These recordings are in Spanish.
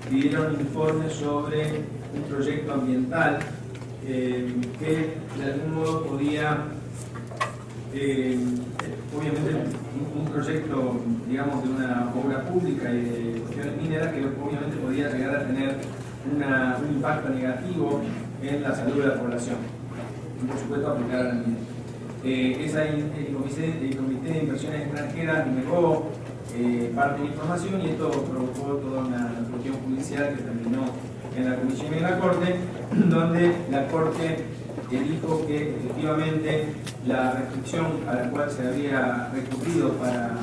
pidieron informes sobre un proyecto ambiental que de algún modo podía, obviamente un proyecto, digamos, de una obra pública y de cuestiones mineras que obviamente podía llegar a tener un impacto negativo en la salud de la población y por supuesto aplicar al ambiente. El Comité de Inversiones Extranjeras negó parte de la información y esto provocó toda una cuestión judicial que terminó en la Comisión y en la Corte, donde la Corte dijo que efectivamente la restricción a la cual se había recurrido para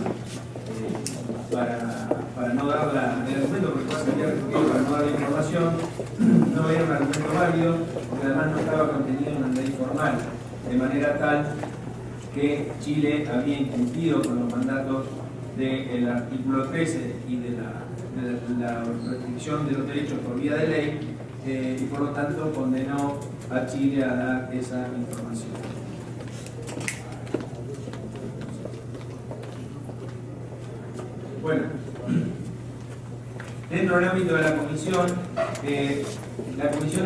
no dar el argumento por el cual se había recurrido para no dar la información no era un argumento válido, porque además no estaba contenido en una ley formal, de manera tal que Chile había incumplido con los mandatos del artículo 13 y de la restricción de los derechos por vía de ley, y por lo tanto condenó a Chile a dar esa información. Bueno, dentro del ámbito de la comisión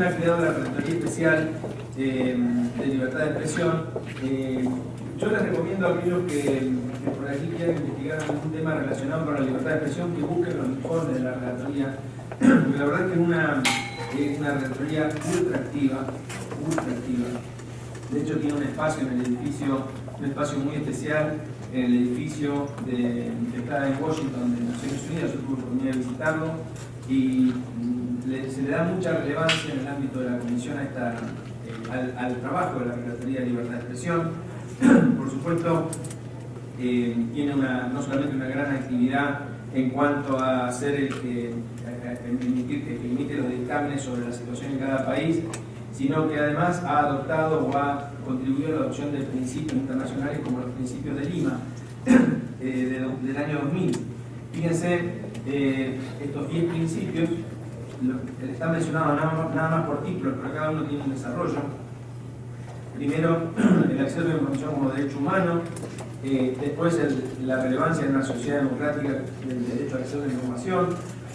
ha creado la Relatoría Especial de Libertad de Expresión. Yo les recomiendo a aquellos que por aquí quieran investigar algún tema relacionado con la libertad de expresión que busquen los informes de la relatoría, porque la verdad es que es una relatoría ultra activa. De hecho tiene un espacio en el edificio, un espacio muy especial en el edificio que está en Washington, de Naciones Unidas. Yo tuve la oportunidad de visitarlo y se le da mucha relevancia en el ámbito de la comisión al trabajo de la Relatoría de Libertad de Expresión. Por supuesto, tiene no solamente una gran actividad en cuanto a ser el que emite los dictámenes sobre la situación en cada país, sino que además ha adoptado o ha contribuido a la adopción de principios internacionales como los principios de Lima del año 2000. Fíjense, estos 10 principios están mencionados nada más por títulos, pero cada uno tiene un desarrollo. Primero, el acceso a la información como derecho humano, después la relevancia en una sociedad democrática del derecho al acceso a la información,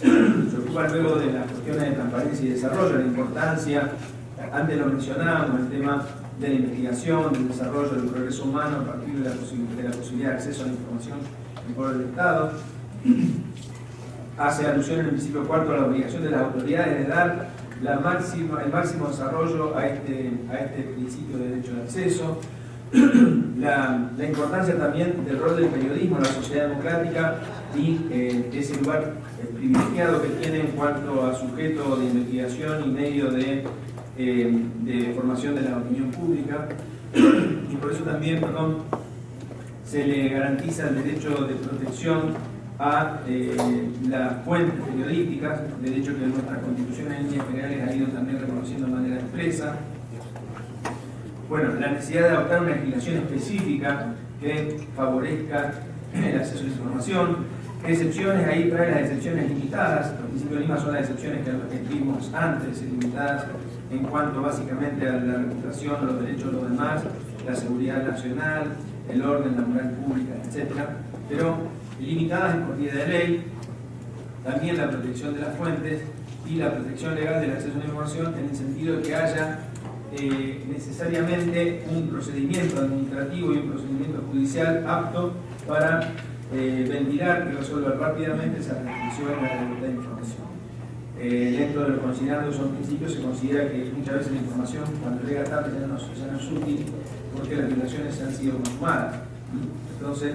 se ocupa luego de las cuestiones de transparencia y desarrollo, la importancia, antes lo mencionábamos, el tema de la investigación, del desarrollo del progreso humano a partir de la posibilidad de acceso a la información por el Estado. Hace alusión en el principio cuarto a la obligación de las autoridades de dar el máximo desarrollo a este principio de derecho de acceso, la importancia también del rol del periodismo en la sociedad democrática y ese lugar privilegiado que tiene en cuanto a sujeto de investigación y medio de formación de la opinión pública, y por eso también, se le garantiza el derecho de protección a las fuentes periodísticas, derecho que nuestras constituciones en líneas generales ha ido también reconociendo de manera expresa. Bueno, la necesidad de adoptar una legislación específica que favorezca el acceso a la información. Excepciones, ahí trae las excepciones limitadas. Los principios de Lima son las excepciones que vimos antes, limitadas en cuanto básicamente a la reputación, los derechos de los demás, la seguridad nacional, el orden, la moral pública, etc. Pero limitadas en por vía de ley, también la protección de las fuentes y la protección legal del acceso a la información, en el sentido de que haya necesariamente un procedimiento administrativo y un procedimiento judicial apto para ventilar y resolver rápidamente esa restricción a la libertad de información. Dentro de los considerados esos principios se considera que muchas veces la información cuando llega tarde ya no es útil porque las violaciones han sido consumadas. Entonces,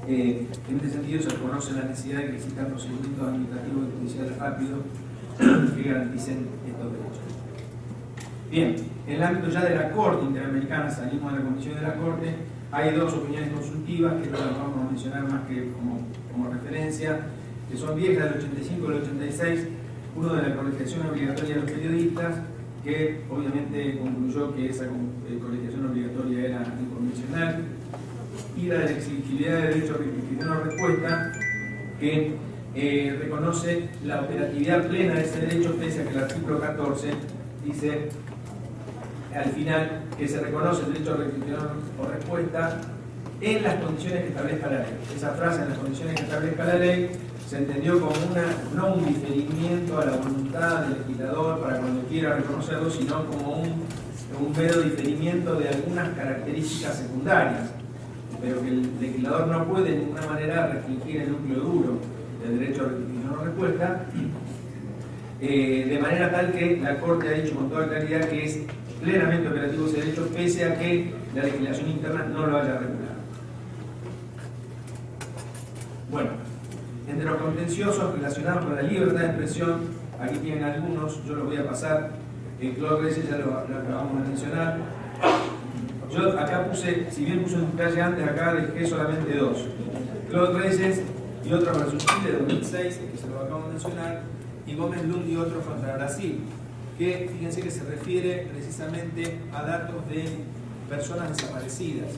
en este sentido se reconoce la necesidad de que existan procedimientos administrativos y judiciales rápidos que garanticen estos derechos. Bien, en el ámbito ya de la Corte Interamericana, salimos de la Comisión de la Corte, hay dos opiniones consultivas que no las vamos a mencionar más que como referencia, que son viejas del 85 y del 86, uno de la colegiación obligatoria de los periodistas, que obviamente concluyó que esa colegiación obligatoria era inconvencional, y la de la exigibilidad de derecho a rectificación o respuesta, que reconoce la operatividad plena de ese derecho, pese a que el artículo 14 dice al final que se reconoce el derecho a rectificación o respuesta en las condiciones que establezca la ley. Esa frase, en las condiciones que establezca la ley, se entendió como no un diferimiento derecho a la voluntad del legislador para cuando quiera reconocerlo, sino como un mero diferimiento de algunas características secundarias, pero que el legislador no puede de ninguna manera restringir el núcleo duro del derecho a rectificación o respuesta, de manera tal que la Corte ha dicho con toda claridad que es plenamente operativo ese derecho, pese a que la legislación interna no lo haya regulado. Bueno, entre los contenciosos relacionados con la libertad de expresión, aquí tienen algunos, yo los voy a pasar. Claude Reyes ya lo acabamos de mencionar. Yo acá puse, si bien puse un detalle antes, acá dejé solamente dos. Claude Reyes y otro versus Chile de 2006, que se lo acabamos de mencionar, y Gómez Lund y otro contra Brasil, que fíjense que se refiere precisamente a datos de personas desaparecidas.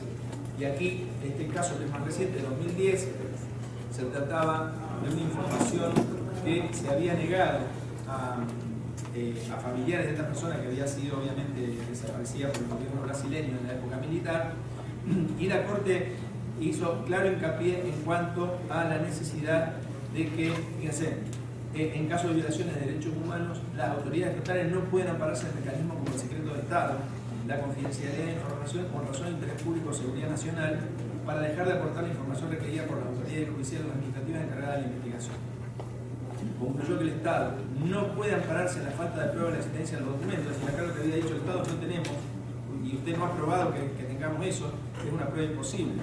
Y aquí, este caso que es más reciente, de 2010, se trataba de una información que se había negado a familiares de esta persona que había sido obviamente desaparecida por el gobierno brasileño en la época militar, y la Corte hizo claro hincapié en cuanto a la necesidad de que, fíjense, en caso de violaciones de derechos humanos, las autoridades estatales no pueden ampararse en mecanismos como el secreto de Estado, la confidencialidad de la información por razón de interés público o seguridad nacional, para dejar de aportar la información requerida por las autoridades judiciales o administrativas encargadas de la investigación. Concluyó que el Estado no puede ampararse en la falta de prueba de la existencia de los documentos. Y acá lo que había dicho el Estado, no tenemos, y usted no ha probado que tengamos eso, es una prueba imposible.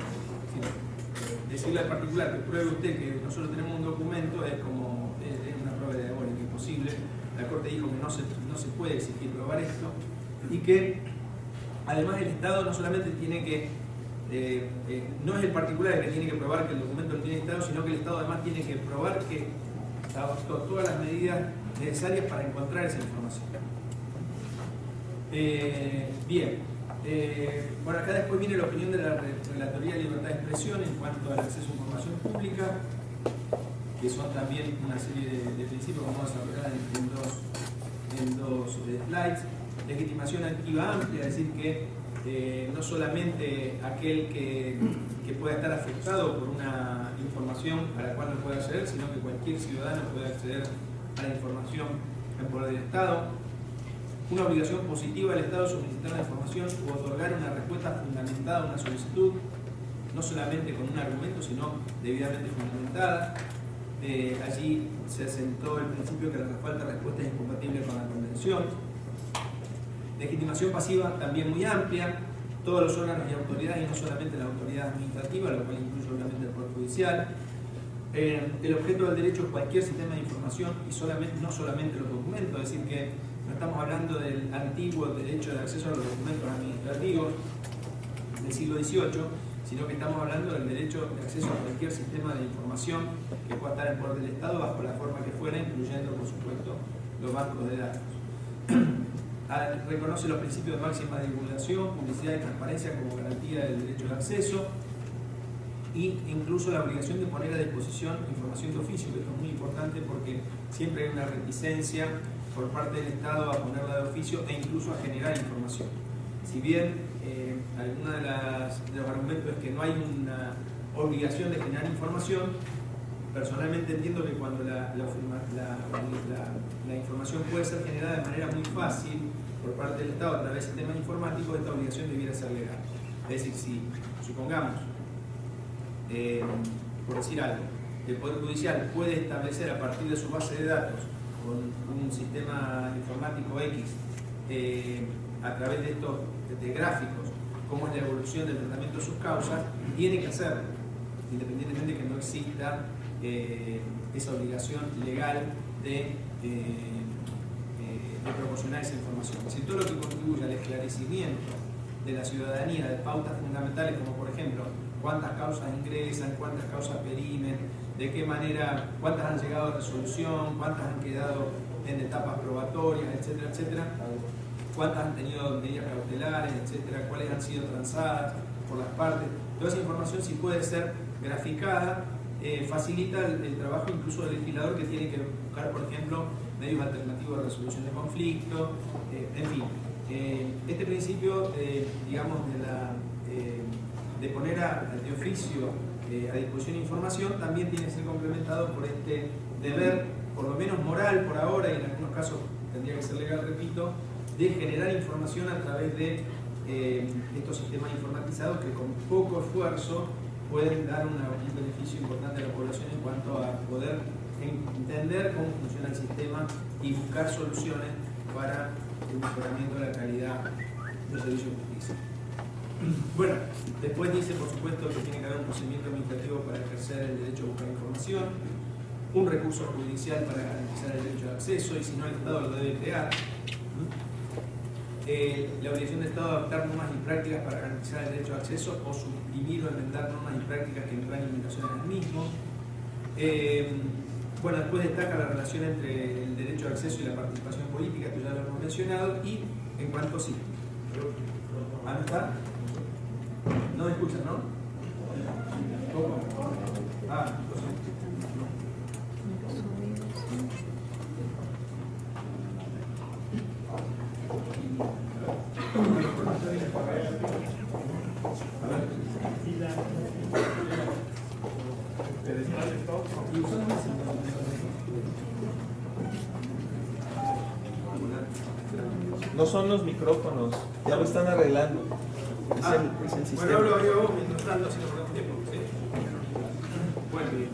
Decirle al particular que pruebe usted que nosotros tenemos un documento es como una prueba de ahora, es imposible. La Corte dijo que no se puede exigir probar esto, y que además el Estado no solamente tiene que no es el particular el que tiene que probar que el documento lo tiene el Estado, sino que el Estado además tiene que probar que adoptó todas las medidas necesarias para encontrar esa información. Bien, bueno, acá después viene la opinión de la Relatoría de Libertad de Expresión en cuanto al acceso a información pública, que son también una serie de principios que vamos a desarrollar en dos slides. Legitimación activa amplia, es decir que no solamente aquel que pueda estar afectado por una información a la cual no puede acceder, sino que cualquier ciudadano puede acceder a la información en poder del Estado. Una obligación positiva del Estado solicitar la información o otorgar una respuesta fundamentada a una solicitud, no solamente con un argumento, sino debidamente fundamentada. Allí se asentó el principio que la falta de respuesta es incompatible con la Convención. Legitimación pasiva también muy amplia, todos los órganos y autoridades, y no solamente la autoridad administrativa, lo cual incluye obviamente el Poder Judicial. El objeto del derecho es cualquier sistema de información y no solamente los documentos, es decir que no estamos hablando del antiguo derecho de acceso a los documentos administrativos del siglo XVIII, sino que estamos hablando del derecho de acceso a cualquier sistema de información que pueda estar en poder del Estado bajo la forma que fuera, incluyendo por supuesto los bancos de datos. Reconoce los principios de máxima divulgación, publicidad y transparencia como garantía del derecho de acceso, y incluso la obligación de poner a disposición información de oficio, que esto es muy importante porque siempre hay una reticencia por parte del Estado a ponerla de oficio e incluso a generar información. Si bien alguno de los argumentos es que no hay una obligación de generar información, personalmente entiendo que cuando la información puede ser generada de manera muy fácil por parte del Estado a través de sistemas informáticos, esta obligación debiera ser legal. Es decir, si supongamos, por decir algo, el Poder Judicial puede establecer a partir de su base de datos con un sistema informático X a través de estos gráficos cómo es la evolución del tratamiento de sus causas, tiene que hacerlo, independientemente de que no exista esa obligación legal de proporcionar esa información. Si todo lo que contribuye al esclarecimiento de la ciudadanía de pautas fundamentales, como por ejemplo cuántas causas ingresan, cuántas causas perimen, de qué manera, cuántas han llegado a resolución, cuántas han quedado en etapas probatorias, etcétera, etcétera, cuántas han tenido medidas cautelares, etcétera, cuáles han sido transadas por las partes. Toda esa información, si puede ser graficada, facilita el trabajo incluso del legislador, que tiene que buscar, por ejemplo, medios alternativos de resolución de conflictos, en fin. Este principio, digamos, de poner de oficio a disposición de información también tiene que ser complementado por este deber por lo menos moral por ahora, y en algunos casos tendría que ser legal, repito, de generar información a través de estos sistemas informatizados que con poco esfuerzo pueden dar un beneficio importante a la población en cuanto a poder entender cómo funciona el sistema y buscar soluciones para el mejoramiento de la calidad del servicio de justicia. Bueno, después dice, por supuesto, que tiene que haber un procedimiento administrativo para ejercer el derecho a buscar información, un recurso judicial para garantizar el derecho de acceso, y si no, el Estado lo debe crear. La obligación del Estado de adoptar normas y prácticas para garantizar el derecho de acceso o suprimir o enmendar normas y prácticas que traen limitaciones al mismo. Bueno, después destaca la relación entre el derecho de acceso y la participación política, que ya lo hemos mencionado, y en cuanto sí. ¿Ah, no está? No me escuchan, ¿no? ¿Cómo? Ah, No son los micrófonos, ya lo están arreglando. Es el sistema. Bueno, hablo yo mientras tanto, si no perdemos tiempo. ¿Sí? Bueno, bien.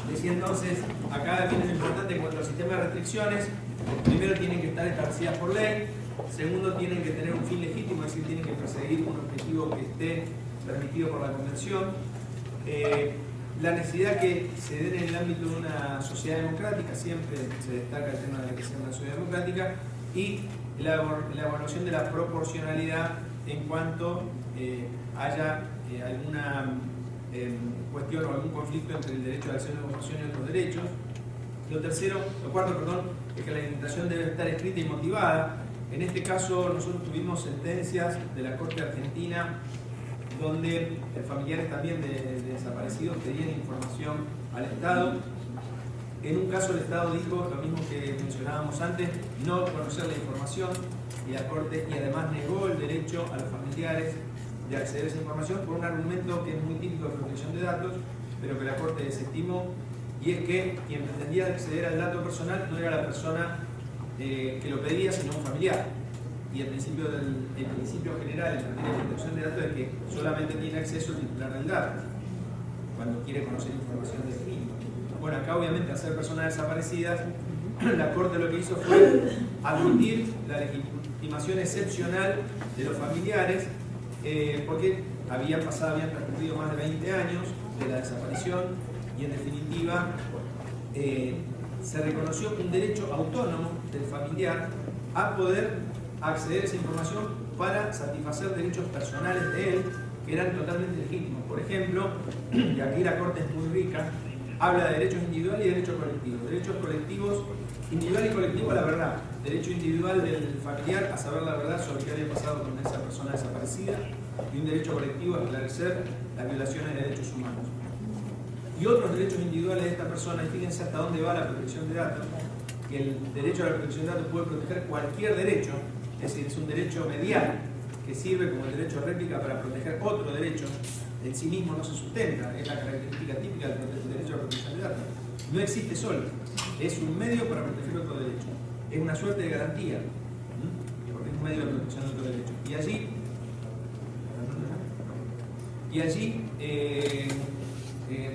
Decía entonces, acá viene lo importante en cuanto al sistema de restricciones. Primero, tienen que estar establecidas por ley. Segundo, tienen que tener un fin legítimo, es decir, tienen que perseguir un objetivo que esté permitido por la Convención. La necesidad que se dé en el ámbito de una sociedad democrática, siempre se destaca el tema de que sea una sociedad democrática, y la evaluación de la proporcionalidad en cuanto haya alguna cuestión o algún conflicto entre el derecho de acceso a la información y otros derechos. Lo cuarto, es que la limitación debe estar escrita y motivada. En este caso, nosotros tuvimos sentencias de la Corte Argentina donde familiares también de desaparecidos pedían información al Estado. En un caso el Estado dijo lo mismo que mencionábamos antes, no conocer la información, y la Corte además negó el derecho a los familiares de acceder a esa información por un argumento que es muy típico de protección de datos, pero que la Corte desestimó, y es que quien pretendía acceder al dato personal no era la persona que lo pedía, sino un familiar. Y el principio general en materia de protección de datos es que solamente tiene acceso el titular del dato cuando quiere conocer información del mismo. Bueno, acá obviamente al ser personas desaparecidas, la Corte lo que hizo fue admitir la legitimación excepcional de los familiares, porque habían transcurrido más de 20 años de la desaparición, y en definitiva se reconoció un derecho autónomo del familiar a poder acceder a esa información para satisfacer derechos personales de él que eran totalmente legítimos. Por ejemplo, y aquí la Corte es muy rica, habla de derechos individuales y derechos colectivos. Derechos colectivos, individual y colectivo a la verdad. Derecho individual del familiar a saber la verdad sobre qué había pasado con esa persona desaparecida, y un derecho colectivo a esclarecer las violaciones de derechos humanos. Y otros derechos individuales de esta persona, y fíjense hasta dónde va la protección de datos, que el derecho a la protección de datos puede proteger cualquier derecho, es decir, es un derecho medial que sirve como el derecho a réplica para proteger otro derecho. En sí mismo no se sustenta, es la característica típica del derecho a la protección de datos. No existe solo, es un medio para proteger otro derecho. Es una suerte de garantía, porque es un medio de protección de otro derecho. Y allí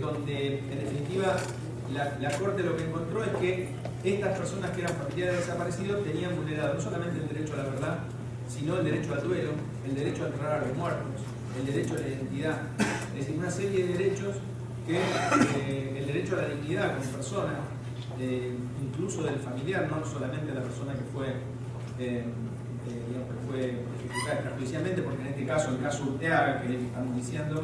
donde en definitiva la Corte lo que encontró es que estas personas que eran familiares desaparecidos tenían vulnerado no solamente el derecho a la verdad, sino el derecho al duelo, el derecho a enterrar a los muertos, el derecho a la identidad, es decir, una serie de derechos que el derecho a la dignidad como persona, incluso del familiar, no solamente la persona que fue ejecutada extrajudicialmente, porque en este caso, el caso Urteaga, que estamos diciendo,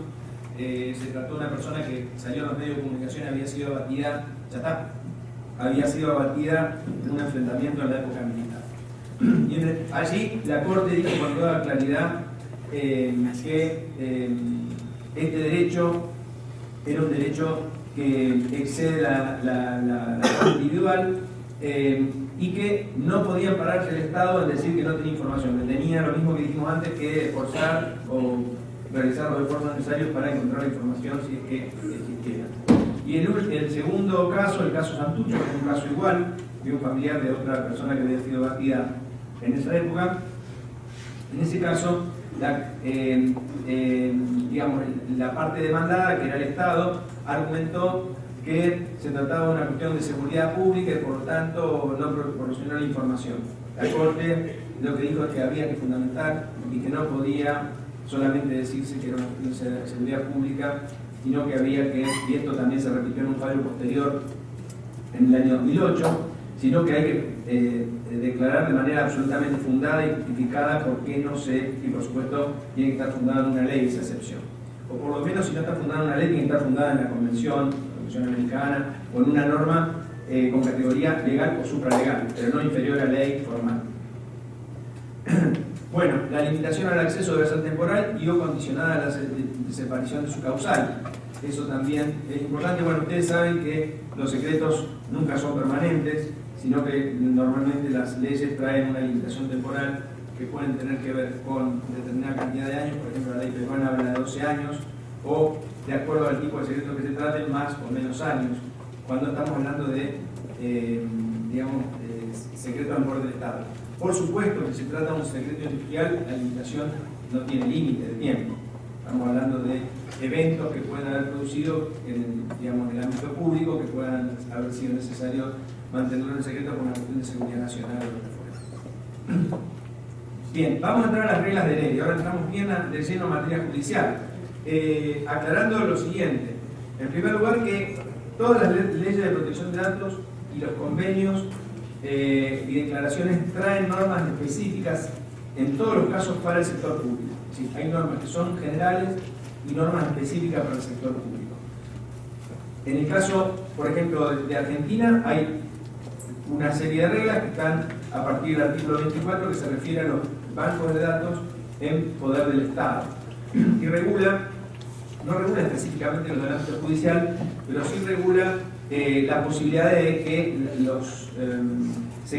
se trató de una persona que salió a los medios de comunicación y había sido abatida, había sido abatida en un enfrentamiento en la época militar. Y allí la Corte dijo con toda claridad que este derecho era un derecho que excede la individual, y que no podía pararse el Estado en decir que no tenía información, que tenía lo mismo que dijimos antes, que esforzar o realizar los esfuerzos necesarios para encontrar la información si es que existiera. Y el segundo caso, el caso Santucho, que es un caso igual, de un familiar de otra persona que había sido batida en esa época. En ese caso, digamos, la parte demandada, que era el Estado, argumentó que se trataba de una cuestión de seguridad pública y por lo tanto no proporcionó la información. La Corte lo que dijo es que había que fundamentar y que no podía solamente decirse que era una cuestión de seguridad pública, sino que había que, y esto también se repitió en un fallo posterior en el año 2008, sino que hay que declarar de manera absolutamente fundada y justificada por qué no se, y por supuesto tiene que estar fundada en una ley esa excepción. O por lo menos si no está fundada en una ley, tiene que estar fundada en la Convención Americana o en una norma con categoría legal o supralegal, pero no inferior a ley formal. Bueno, la limitación al acceso debe ser temporal y o condicionada a la desaparición de su causal. Eso también es importante. Bueno, ustedes saben que los secretos nunca son permanentes, sino que normalmente las leyes traen una limitación temporal que pueden tener que ver con determinada cantidad de años. Por ejemplo, la ley peruana habla de 12 años, o de acuerdo al tipo de secreto que se trate, más o menos años, cuando estamos hablando de, digamos, secreto en poder del Estado. Por supuesto que se trata de un secreto industrial, la limitación no tiene límite de tiempo. Estamos hablando de eventos que pueden haber producido en, digamos, en el ámbito público, que puedan haber sido necesarios mantenerlo en secreto por una cuestión de seguridad nacional o lo que fuera. Bien, vamos a entrar a las reglas de ley. Ahora entramos bien de lleno en materia judicial. Aclarando lo siguiente. En primer lugar, que todas las leyes de protección de datos y los convenios y declaraciones traen normas específicas en todos los casos para el sector público. Sí, hay normas que son generales y normas específicas para el sector público. En el caso, por ejemplo, de Argentina, hay una serie de reglas que están a partir del artículo 24 que se refiere a los bancos de datos en poder del Estado. Y regula, no regula específicamente los del ámbito judicial, pero sí regula la posibilidad de que se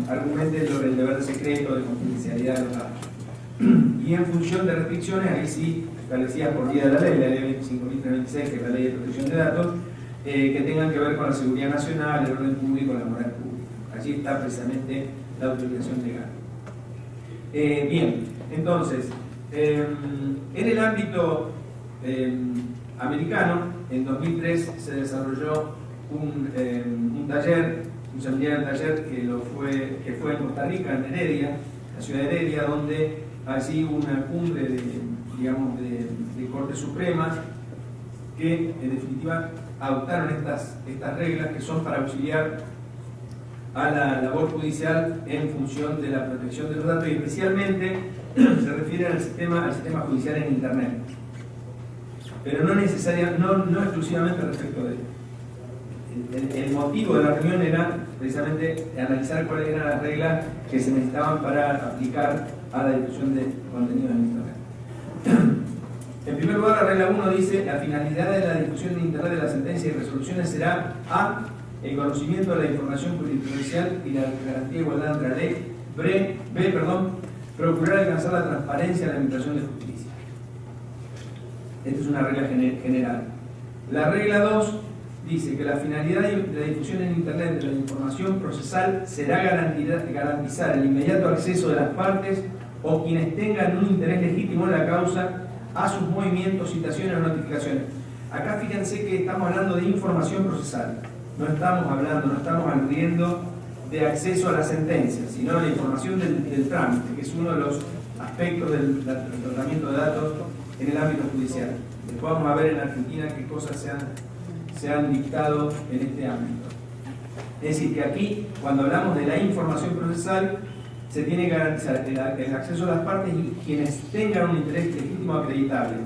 argumente el deber de secreto, de confidencialidad de los datos. Y en función de restricciones, ahí sí, establecidas por vía de la ley 25.326, que es la ley de protección de datos, que tengan que ver con la seguridad nacional, el orden público, la moral pública. Allí está precisamente la autorización legal. Bien, entonces, en el ámbito americano, en 2003 se desarrolló un taller, un seminario de taller que fue en Costa Rica, en Heredia, la ciudad de Heredia, donde allí hubo una cumbre de Cortes Supremas que en definitiva adoptaron estas reglas que son para auxiliar a la labor judicial en función de la protección de los datos y especialmente se refiere al sistema judicial en Internet, pero no exclusivamente respecto de esto. El motivo de la reunión era precisamente analizar cuáles eran las reglas que se necesitaban para aplicar a la difusión de contenidos en Internet. En primer lugar, la regla 1 dice: la finalidad de la difusión en Internet de las sentencias y resoluciones será a. El conocimiento de la información jurisprudencial y la garantía de igualdad ante la ley. B. Procurar alcanzar la transparencia en la administración de justicia. Esta es una regla general. La regla 2 dice que la finalidad de la difusión en Internet de la información procesal será garantizar el inmediato acceso de las partes o quienes tengan un interés legítimo en la causa a sus movimientos, citaciones o notificaciones. Acá fíjense que estamos hablando de información procesal. No estamos aludiendo de acceso a la sentencia, sino de la información del trámite, que es uno de los aspectos del tratamiento de datos en el ámbito judicial. Después vamos a ver en Argentina qué cosas se han dictado en este ámbito. Es decir, que aquí, cuando hablamos de la información procesal, se tiene que garantizar el acceso a las partes y quienes tengan un interés legítimo acreditable.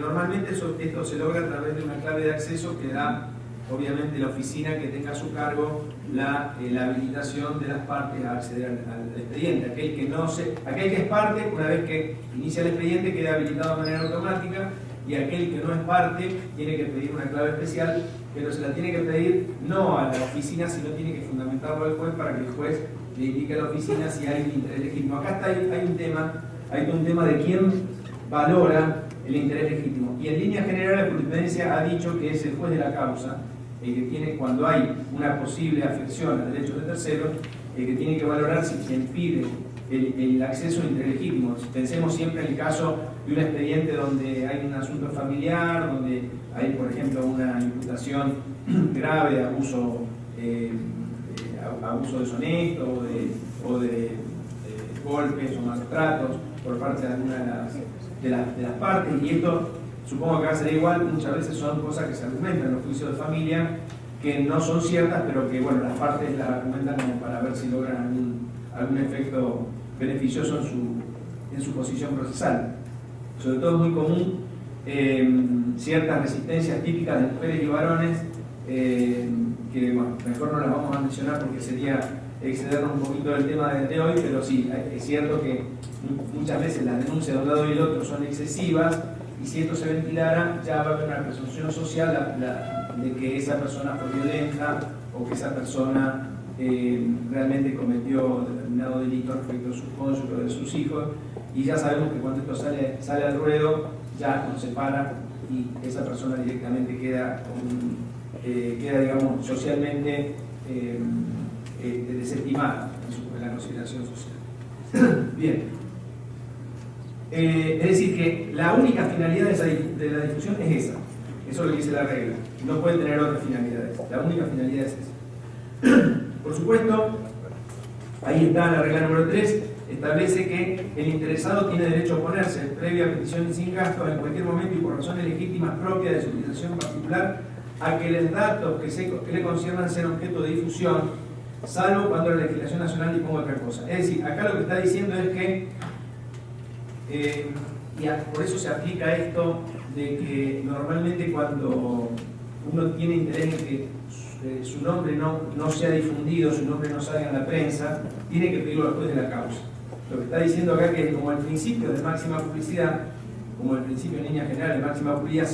Normalmente esto se logra a través de una clave de acceso que da obviamente la oficina que tenga a su cargo la habilitación de las partes a acceder al expediente. Aquel que es parte, una vez que inicia el expediente, queda habilitado de manera automática, y aquel que no es parte tiene que pedir una clave especial, pero se la tiene que pedir no a la oficina, sino tiene que fundamentarlo al juez para que el juez le indique a la oficina si hay un interés legítimo. Acá hay un tema de quién valora el interés legítimo. Y en línea general la jurisprudencia ha dicho que es el juez de la causa el que tiene, cuando hay una posible afección a derechos de terceros, el que tiene que valorar si quien pide el acceso ilegítimo. Pensemos siempre en el caso de un expediente donde hay un asunto familiar, donde hay, por ejemplo, una imputación grave de abuso deshonesto o de golpes o maltratos por parte de alguna de las partes, y esto supongo que va a ser igual. Muchas veces son cosas que se argumentan en los juicios de familia que no son ciertas, pero que bueno, las partes las argumentan como para ver si logran algún efecto beneficioso en su posición procesal. Sobre todo es muy común ciertas resistencias típicas de mujeres y varones, que bueno, mejor no las vamos a mencionar porque sería excedernos un poquito del tema de hoy, pero sí, es cierto que muchas veces las denuncias de un lado y del otro son excesivas, y si esto se ventilara, ya va a haber una presunción social de que esa persona fue violenta o que esa persona realmente cometió determinado delito respecto a sus cónyuges o de sus hijos, y ya sabemos que cuando esto sale al ruedo, ya nos separa y esa persona directamente queda digamos, socialmente desestimada en la consideración social. Bien. Es decir, que la única finalidad de la discusión es esa. Eso es lo que dice la regla. No puede tener otras finalidades. La única finalidad es esa. Por supuesto, ahí está la regla número 3. Establece que el interesado tiene derecho a oponerse, previa petición y sin gasto, en cualquier momento y por razones legítimas propias de su utilización particular, a que los datos que le conciernan sean objeto de difusión, salvo cuando la legislación nacional disponga otra cosa. Es decir, acá lo que está diciendo es que por eso se aplica esto de que normalmente cuando uno tiene interés en que su nombre no sea difundido, su nombre no salga en la prensa, tiene que pedirlo al juez de la causa. Lo que está diciendo acá es que como el principio de máxima publicidad, como el principio en línea general de máxima publicidad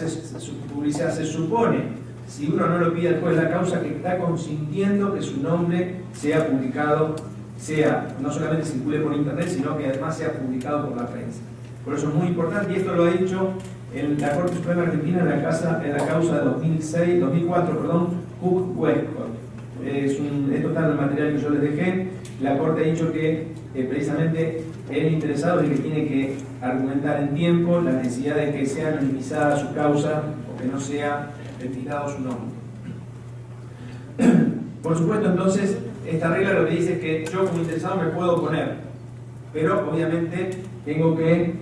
se supone, si uno no lo pide al juez de la causa, que está consintiendo que su nombre sea publicado, no solamente circule por internet, sino que además sea publicado por la prensa. Por eso es muy importante, y esto lo ha dicho en la Corte Suprema Argentina en la causa de 2004, Cook Westcott. Esto está en el material que yo les dejé. La Corte ha dicho que precisamente el interesado es el que tiene que argumentar en tiempo la necesidad de que sea anonimizada su causa o que no sea ventilado su nombre. Por supuesto, entonces, esta regla lo que dice es que yo como interesado me puedo oponer, pero obviamente tengo que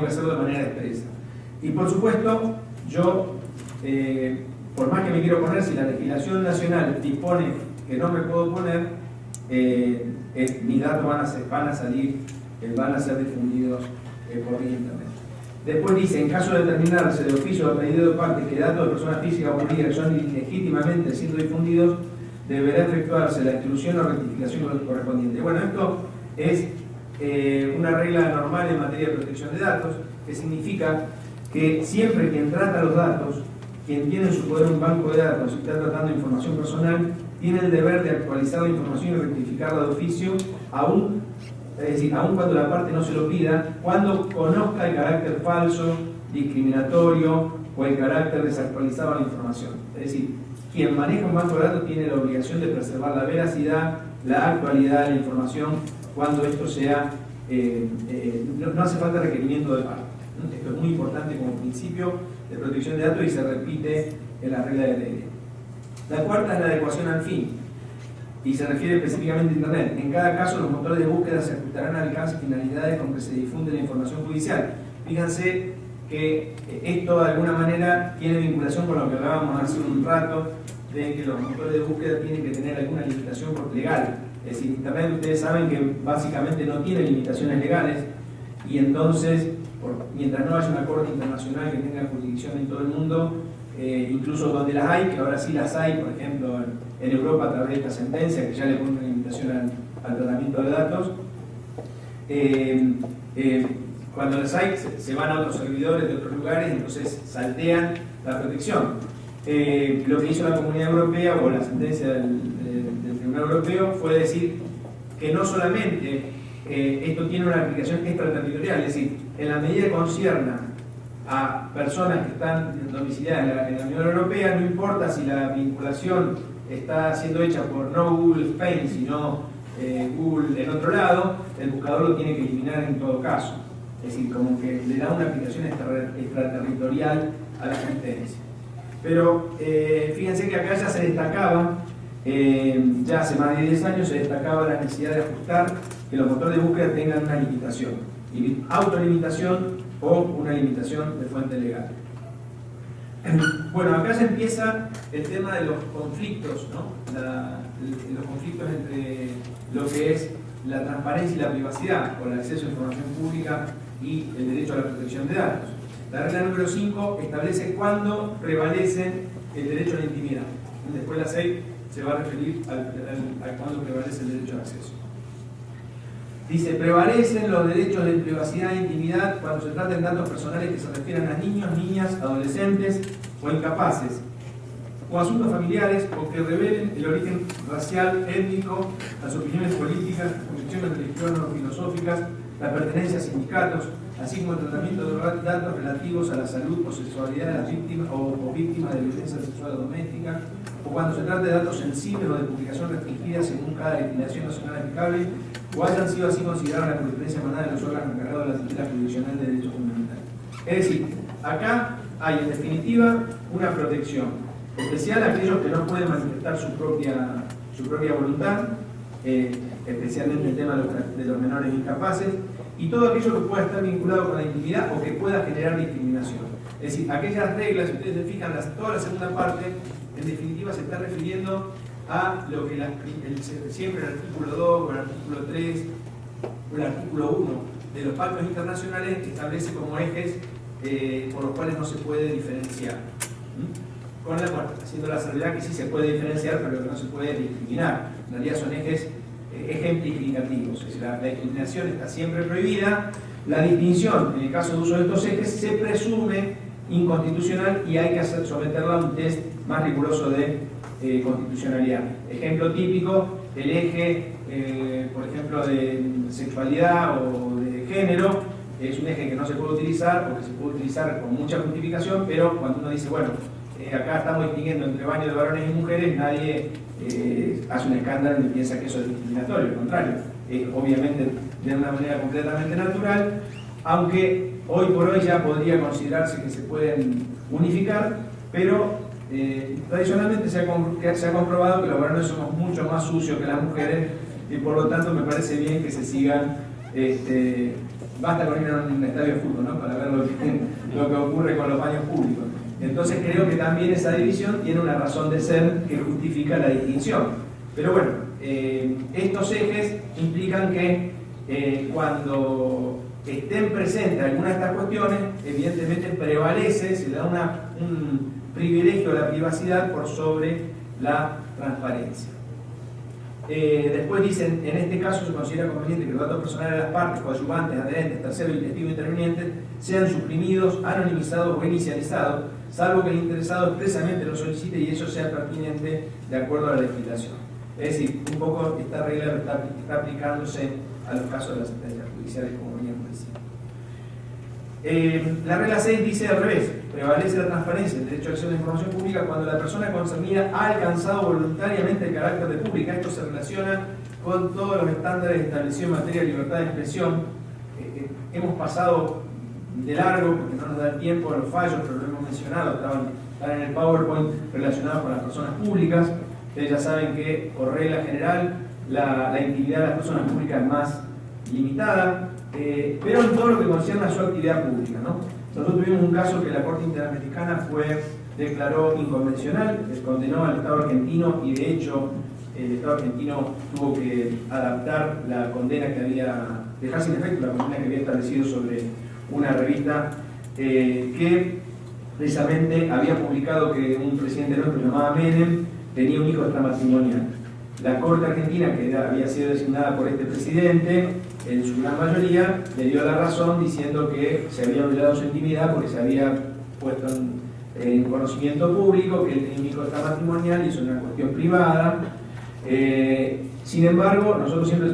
hacerlo de manera expresa. Y por supuesto, yo, por más que me quiero oponer, si la legislación nacional dispone que no me puedo oponer, mis datos van a ser difundidos por vía internet. Después dice, en caso de determinarse de oficio o pedido de parte que datos de personas físicas o jurídicas son ilegítimamente siendo difundidos, deberá efectuarse la exclusión o rectificación correspondiente. Bueno, esto es una regla normal en materia de protección de datos, que significa que siempre quien trata los datos, quien tiene en su poder un banco de datos y está tratando información personal, tiene el deber de actualizar la información y rectificarla de oficio, aún cuando la parte no se lo pida, cuando conozca el carácter falso, discriminatorio o el carácter desactualizado de la información. Es decir, quien maneja un banco de datos tiene la obligación de preservar la veracidad, la actualidad de la información cuando esto sea, no hace falta requerimiento de parte. Esto es muy importante como principio de protección de datos y se repite en la regla de ley. La cuarta es la adecuación al fin y se refiere específicamente a Internet. En cada caso, los motores de búsqueda se ajustarán al alcance y finalidades con que se difunde la información judicial. Fíjense que esto de alguna manera tiene vinculación con lo que hablábamos hace un rato, de que los motores de búsqueda tienen que tener alguna limitación legal. Es decir, Internet, ustedes saben que básicamente no tiene limitaciones legales, y entonces, mientras no haya una corte internacional que tenga jurisdicción en todo el mundo, incluso donde las hay, que ahora sí las hay, por ejemplo en Europa a través de esta sentencia que ya le pone una limitación al tratamiento de datos, cuando las hay se van a otros servidores de otros lugares, entonces saltean la protección. Lo que hizo la Comunidad Europea o la sentencia del Tribunal Europeo fue decir que no solamente esto tiene una aplicación extraterritorial, es decir, en la medida que concierna a personas que están domiciliadas en la Unión Europea, no importa si la vinculación está siendo hecha por no Google Spain, sino Google en otro lado, el buscador lo tiene que eliminar en todo caso. Es decir, como que le da una aplicación extraterritorial a la sentencia. Pero fíjense que acá ya se destacaba, ya hace más de 10 años se destacaba la necesidad de ajustar que los motores de búsqueda tengan una limitación, autolimitación o una limitación de fuente legal. Bueno, acá ya empieza el tema de los conflictos, ¿no? Los conflictos entre lo que es la transparencia y la privacidad, o el acceso a información pública y el derecho a la protección de datos. La regla número 5 establece cuándo prevalece el derecho a la intimidad. Después la 6 se va a referir a cuándo prevalece el derecho al acceso. Dice, prevalecen los derechos de privacidad e intimidad cuando se traten de datos personales que se refieran a niños, niñas, adolescentes o incapaces, o asuntos familiares, o que revelen el origen racial, étnico, las opiniones políticas, las convicciones religiosas o filosóficas, la pertenencia a sindicatos, así como el tratamiento de datos relativos a la salud o sexualidad de las víctimas o víctimas de violencia sexual o doméstica, o cuando se trate de datos sensibles o de publicación restringida según cada legislación nacional aplicable, o hayan sido así considerados la jurisprudencia emanada de los órganos encargados de la tutela jurisdiccional de derechos fundamentales. Es decir, acá hay en definitiva una protección especial a aquellos que no pueden manifestar su propia voluntad, especialmente el tema de los menores incapaces, y todo aquello que pueda estar vinculado con la intimidad o que pueda generar discriminación. Es decir, aquellas reglas, si ustedes se fijan, toda la segunda parte, en definitiva se está refiriendo a lo que siempre el artículo 2 o el artículo 3 o el artículo 1 de los pactos internacionales establece como ejes por los cuales no se puede diferenciar. Con la cual, haciendo la salvedad que sí se puede diferenciar, pero que no se puede discriminar. En realidad son ejes ejemplificativos. Es decir, la discriminación está siempre prohibida. La distinción, en el caso de uso de estos ejes, se presume inconstitucional y hay que someterla a un test más riguroso de constitucionalidad. Ejemplo típico, el eje, por ejemplo, de sexualidad o de género, es un eje que no se puede utilizar o que se puede utilizar con mucha justificación, pero cuando uno dice, bueno, acá estamos distinguiendo entre baño de varones y mujeres, nadie hace un escándalo y piensa que eso es discriminatorio, al contrario, obviamente de una manera completamente natural, aunque hoy por hoy ya podría considerarse que se pueden unificar, pero tradicionalmente se ha comprobado que los varones somos mucho más sucios que las mujeres y por lo tanto me parece bien que se sigan, basta con ir a un estadio de fútbol, ¿no? Para ver lo que ocurre con los baños públicos. Entonces creo que también esa división tiene una razón de ser que justifica la distinción. Pero bueno, estos ejes implican que cuando estén presentes algunas de estas cuestiones, evidentemente prevalece, se le da un privilegio a la privacidad por sobre la transparencia. Después dicen, en este caso se considera conveniente que los datos personales de las partes, coadyuvantes, adherentes, terceros y testigos intervinientes sean suprimidos, anonimizados o inicializados, salvo que el interesado expresamente lo solicite y eso sea pertinente de acuerdo a la legislación. Es decir, un poco esta regla está aplicándose a los casos de las sentencias judiciales, como veníamos diciendo. La regla 6 dice al revés, prevalece la transparencia, el derecho a acceso a la información pública cuando la persona concernida ha alcanzado voluntariamente el carácter de pública. Esto se relaciona con todos los estándares establecidos en materia de libertad de expresión. Hemos pasado de largo, porque no nos da el tiempo a los fallos, pero lo hemos mencionado, están en el PowerPoint relacionados con las personas públicas. Ustedes ya saben que, por regla general, la intimidad de las personas públicas es más limitada, pero en todo lo que concierne a su actividad pública, ¿no? Nosotros tuvimos un caso que la Corte Interamericana declaró inconvencional, condenó al Estado argentino y de hecho el Estado argentino tuvo que adaptar la condena que dejar sin efecto la condena que había establecido sobre una revista que precisamente había publicado que un presidente nuestro llamado Menem tenía un hijo extramatrimonial. La Corte Argentina, que había sido designada por este presidente, en su gran mayoría, le dio la razón diciendo que se había violado su intimidad porque se había puesto en conocimiento público que él tenía un hijo extramatrimonial y eso es una cuestión privada. Sin embargo, nosotros siempre